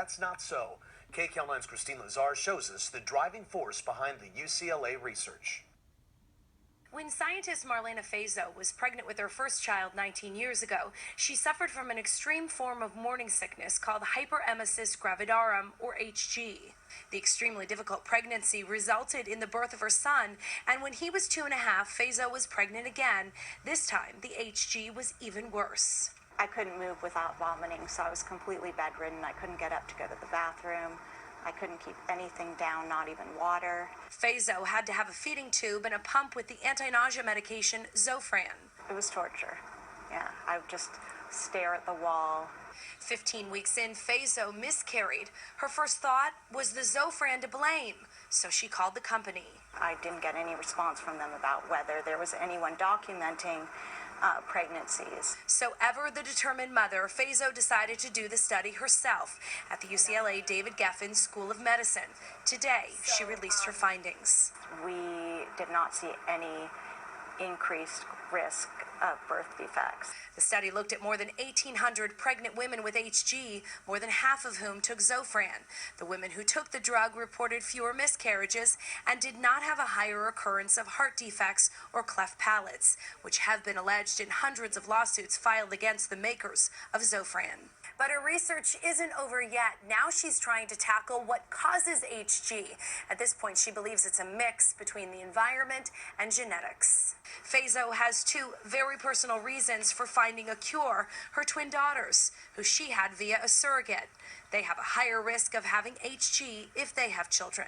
that's not so. KCAL9's Christine Lazar shows us the driving force behind the UCLA research. When scientist Marlena Fazo was pregnant with her first child 19 years ago, she suffered from an extreme form of morning sickness called hyperemesis gravidarum, or HG. The extremely difficult pregnancy resulted in the birth of her son, and when he was 2.5, Fazo was pregnant again. This time, the HG was even worse. I couldn't move without vomiting, so I was completely bedridden. I couldn't get up to go to the bathroom. I couldn't keep anything down, not even water. Fazo had to have a feeding tube and a pump with the anti-nausea medication Zofran. It was torture. Yeah, I would just stare at the wall. 15 weeks in, Fazo miscarried. Her first thought was the Zofran to blame, so she called the company. I didn't get any response from them about whether there was anyone documenting pregnancies. So ever the determined mother, Fazo decided to do the study herself at the UCLA David Geffen School of Medicine. Today, she released her findings. We did not see any increased risk of birth defects. The study looked at more than 1,800 pregnant women with HG, more than half of whom took Zofran. The women who took the drug reported fewer miscarriages and did not have a higher occurrence of heart defects or cleft palates, which have been alleged in hundreds of lawsuits filed against the makers of Zofran. But her research isn't over yet. Now she's trying to tackle what causes HG. At this point, she believes it's a mix between the environment and genetics. Fazo has two very personal reasons for finding a cure: her twin daughters, who she had via a surrogate. They have a higher risk of having HG if they have children.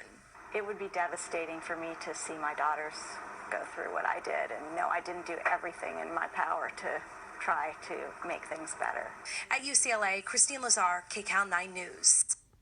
It would be devastating for me to see my daughters go through what I did, and no, I didn't do everything in my power to try to make things better. At UCLA, Christine Lazar, KCAL 9 News.